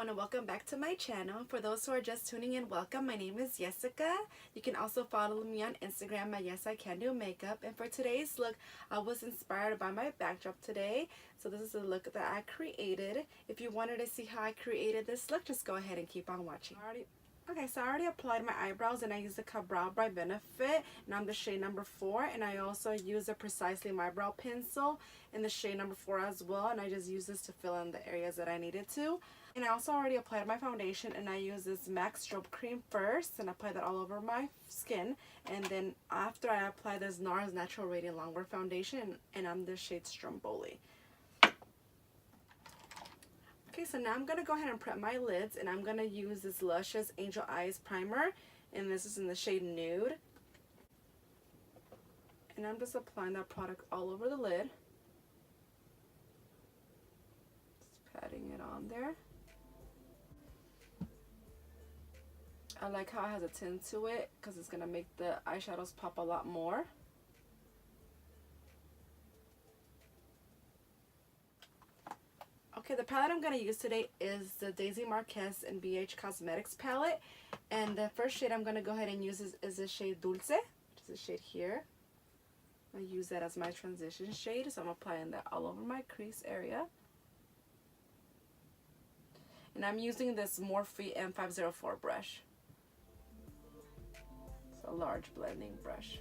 everyone and welcome back to my channel. For those who are just tuning in, welcome. My name is Jessica. You can also follow me on Instagram at Yes I Can Do Makeup. And for today's look, I was inspired by my backdrop today. So this is the look that I created. If you wanted to see how I created this look, just go ahead and keep on watching. Okay, so I already applied my eyebrows and I used the Ka-Brow by Benefit and I'm the shade number 4, and I also use a Precisely My Brow pencil in the shade number 4 as well, and I just use this to fill in the areas that I needed to. And I also already applied my foundation and I use this MAC Strobe Cream first and apply that all over my skin, and then after I apply this NARS Natural Radiant Longwear foundation and I'm the shade Stromboli. Okay, so now I'm going to go ahead and prep my lids, and I'm going to use this Luscious Angel Eyes Primer, and this is in the shade Nude. And I'm just applying that product all over the lid. Just patting it on there. I like how it has a tint to it because it's going to make the eyeshadows pop a lot more. Okay, the palette I'm going to use today is the Daisy Marquez and BH Cosmetics palette. And the first shade I'm going to go ahead and use is the shade Dulce, which is the shade here. I use that as my transition shade, so I'm applying that all over my crease area. And I'm using this Morphe M504 brush. It's a large blending brush.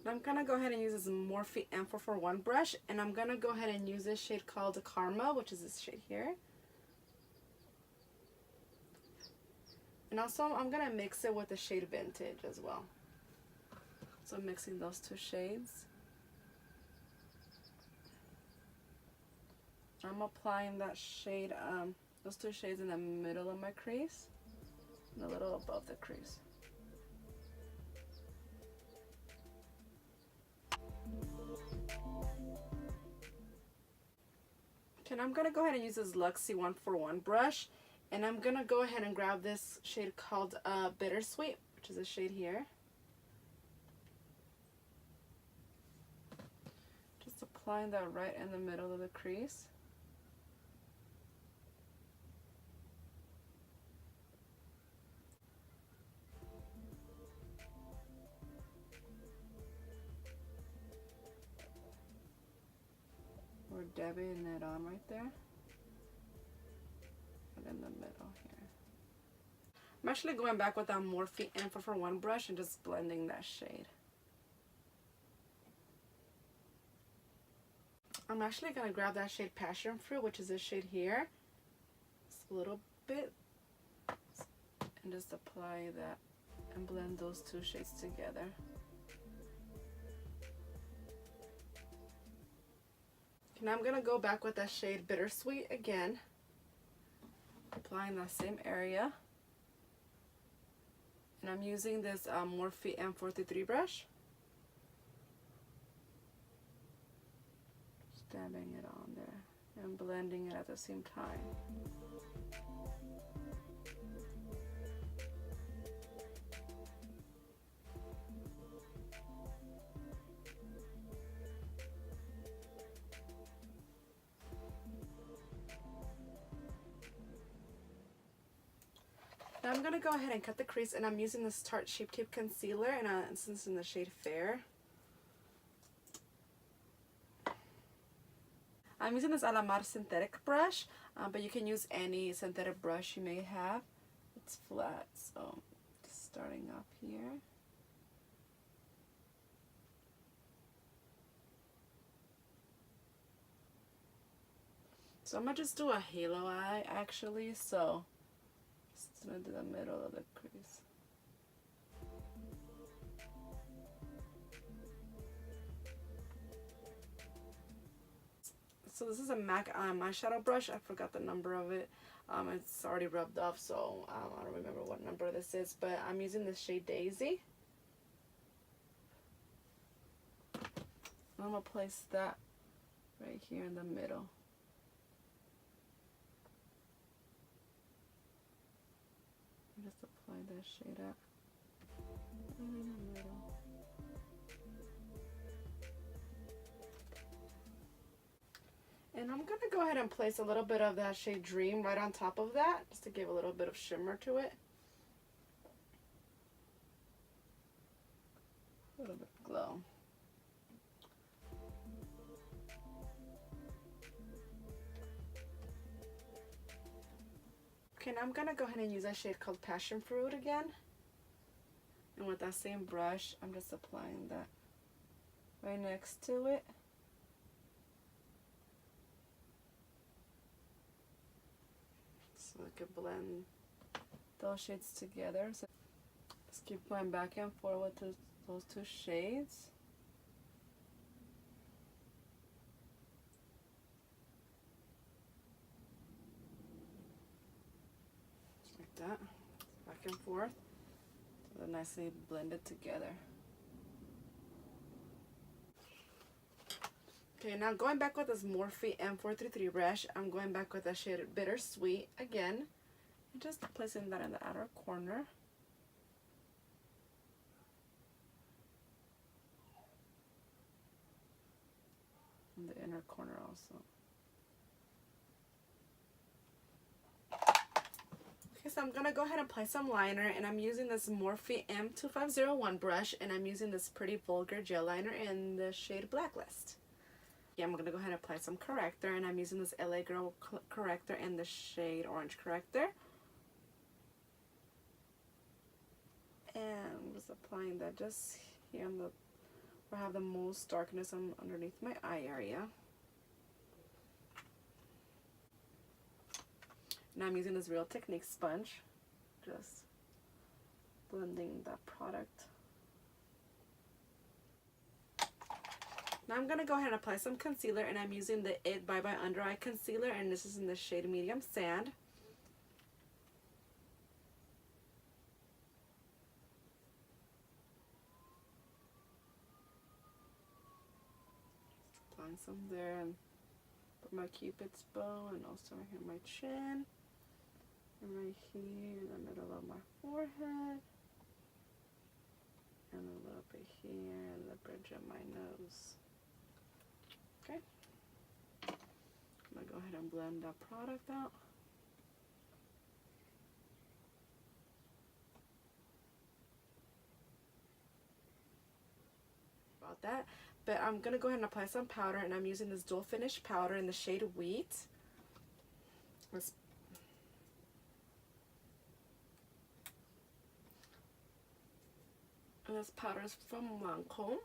I'm going to go ahead and use this Morphe M441 brush, and I'm going to go ahead and use this shade called Karma, which is this shade here. And also I'm going to mix it with the shade Vintage as well. So I'm mixing those two shades. I'm applying that shade, those two shades in the middle of my crease and a little above the crease. And I'm going to go ahead and use this Luxie 141 brush, and I'm going to go ahead and grab this shade called Bittersweet, which is a shade here. Just applying that right in the middle of the crease. We're dabbing it on right there, and in the middle here. I'm actually going back with that Morphe M441 brush and just blending that shade. I'm actually going to grab that shade Passion Fruit, which is this shade here, just a little bit, and just apply that and blend those two shades together. Now I'm going to go back with that shade Bittersweet again, applying that same area. And I'm using this Morphe M433 brush. Just dabbing it on there and blending it at the same time. Now I'm going to go ahead and cut the crease, and I'm using this Tarte Shape Tape Concealer, and this is in the shade Fair. I'm using this Alamar synthetic brush, but you can use any synthetic brush you may have. It's flat, so just starting up here. So I'm going to just do a halo eye actually, so just going to do the middle of the crease. So this is a MAC eyeshadow brush. I forgot the number of it. It's already rubbed off, so I don't remember what number this is, but I'm using the shade Daisy. I'm going to place that right here in the middle. Just apply that shade up in the middle. And I'm going to go ahead and place a little bit of that shade Dream right on top of that, just to give a little bit of shimmer to it. A little bit of glow. Okay, now I'm going to go ahead and use a shade called Passion Fruit again. And with that same brush, I'm just applying that right next to it. So I can blend those shades together. So just keep going back and forth with those two shades. Just like that. Back and forth. So they're nicely blended together. Okay, now going back with this Morphe M433 brush, I'm going back with the shade Bittersweet again. And just placing that in the outer corner. In the inner corner also. Okay, so I'm going to go ahead and apply some liner, and I'm using this Morphe M2501 brush, and I'm using this Pretty Vulgar gel liner in the shade Blacklist. Yeah, I'm going to go ahead and apply some corrector, and I'm using this LA Girl corrector in the shade Orange Corrector. And I'm just applying that just here on the where I have the most darkness underneath my eye area. Now I'm using this Real Technique sponge, just blending that product. Now I'm going to go ahead and apply some concealer, and I'm using the It Bye Bye Under Eye Concealer, and this is in the shade Medium Sand. Applying some there, and put my Cupid's bow, and also right here my chin, and right here in the middle of my forehead, and a little bit here in the bridge of my nose. Okay, I'm going to go ahead and blend that product out. About that, but I'm going to go ahead and apply some powder, and I'm using this Dual Finish powder in the shade Wheat. This powder is from Lancome.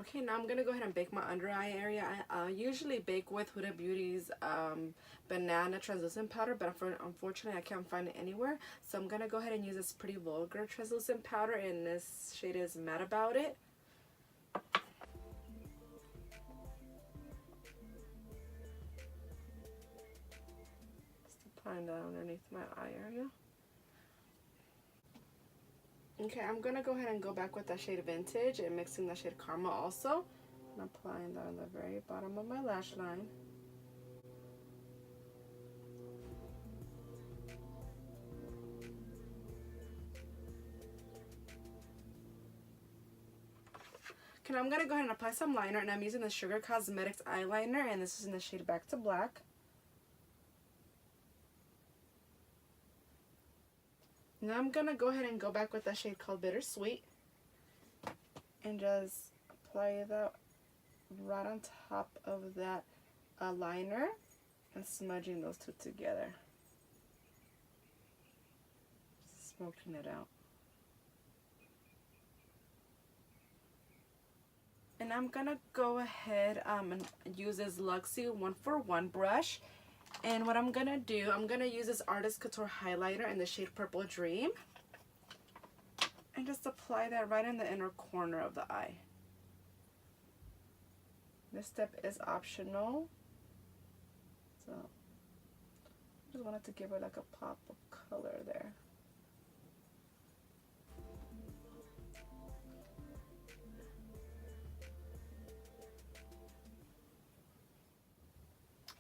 Okay, now I'm going to go ahead and bake my under eye area. I usually bake with Huda Beauty's banana translucent powder, but unfortunately I can't find it anywhere. So I'm going to go ahead and use this Pretty Vulgar translucent powder, and this shade is Mad About It. Just applying that underneath my eye area. Okay, I'm going to go ahead and go back with that shade Vintage and mixing the shade Karma also. And applying that on the very bottom of my lash line. Okay, now I'm going to go ahead and apply some liner, and I'm using the Sugar Cosmetics eyeliner, and this is in the shade Back to Black. Now I'm going to go ahead and go back with that shade called Bittersweet, and just apply that right on top of that liner and smudging those two together. Smoking it out. And I'm going to go ahead and use this Luxie 1-for-1 brush. And what I'm going to do, I'm going to use this Artist Couture highlighter in the shade Purple Dream. And just apply that right in the inner corner of the eye. This step is optional. So, I just wanted to give her like a pop of color there.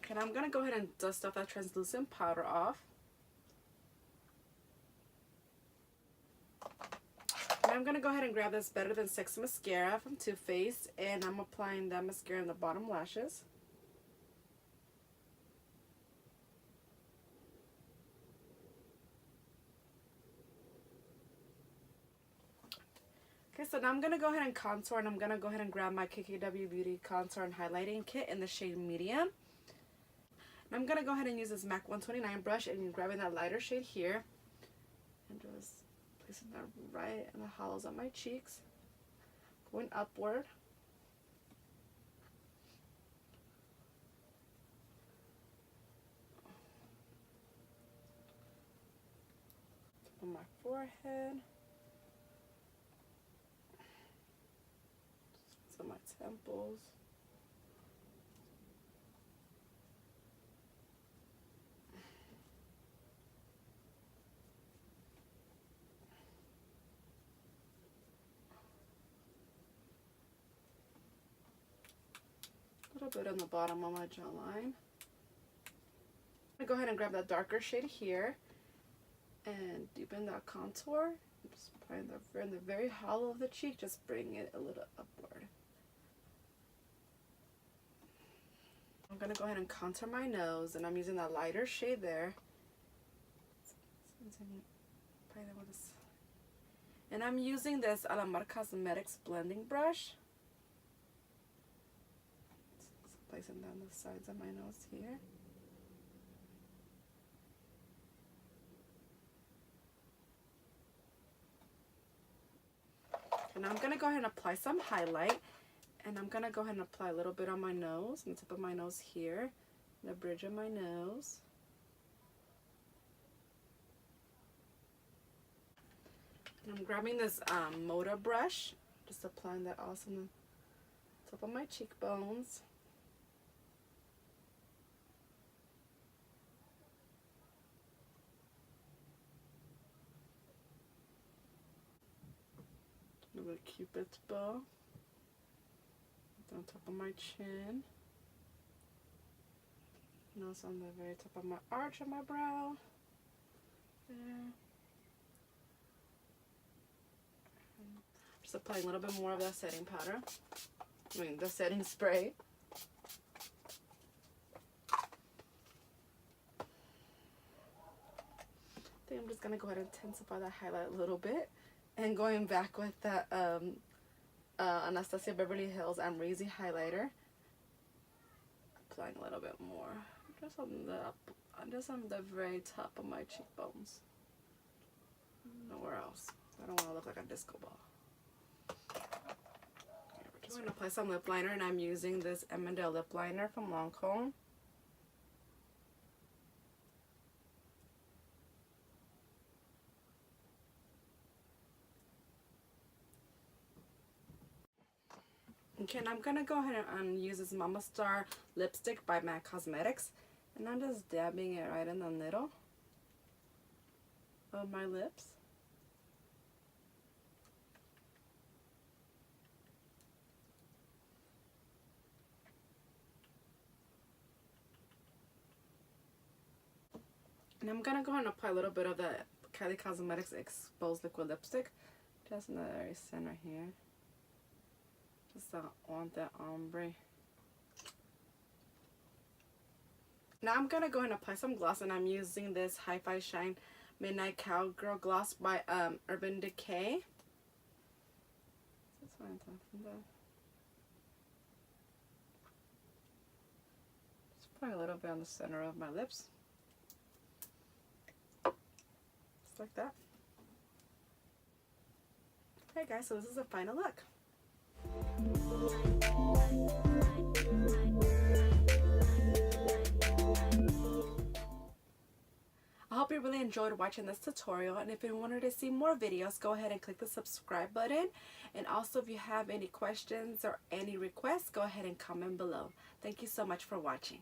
Okay, now I'm going to go ahead and dust off that translucent powder off. I'm going to go ahead and grab this Better Than Sex mascara from Too Faced, and I'm applying that mascara in the bottom lashes. Okay, so now I'm going to go ahead and contour, and I'm going to go ahead and grab my KKW Beauty Contour and Highlighting Kit in the shade Medium. And I'm going to go ahead and use this MAC 129 brush and grabbing that lighter shade here. And just placing that right in the hollows of my cheeks. Going upward. On my forehead. On my temples. A little bit on the bottom of my jawline. I'm going to go ahead and grab that darker shade here and deepen that contour. Just applying that in the very hollow of the cheek, just bring it a little upward. I'm going to go ahead and contour my nose, and I'm using that lighter shade there. And I'm using this Alamar Cosmetics blending brush. Just placing down the sides of my nose here. And I'm going to go ahead and apply some highlight. And I'm going to go ahead and apply a little bit on my nose, on the tip of my nose here, the bridge of my nose. And I'm grabbing this Moda brush, just applying that also on the top of my cheekbones. A little Cupid's bow on top of my chin. And also on the very top of my arch of my brow. There. Just applying a little bit more of that setting powder. The setting spray. I think I'm just gonna go ahead and intensify that highlight a little bit. And going back with that Anastasia Beverly Hills Amrezy highlighter. Applying a little bit more. Just on the very top of my cheekbones. Nowhere else. I don't want to look like a disco ball. I'm going to apply some lip liner, and I'm using this Emmerdale lip liner from Lancome. Okay, and I'm going to go ahead and use this Mama Star lipstick by MAC Cosmetics. And I'm just dabbing it right in the middle of my lips. And I'm going to go ahead and apply a little bit of the Kylie Cosmetics Exposed Liquid Lipstick. Just in the very center here. Just don't want that ombre. Now I'm going to go ahead and apply some gloss, and I'm using this Hi-Fi Shine Midnight Cowgirl Gloss by Urban Decay. That's what I'm talking about. Just apply a little bit on the center of my lips. Just like that. Okay guys, so this is the final look. I hope you really enjoyed watching this tutorial, and if you wanted to see more videos, go ahead and click the subscribe button. And also, if you have any questions or any requests, go ahead and comment below. Thank you so much for watching.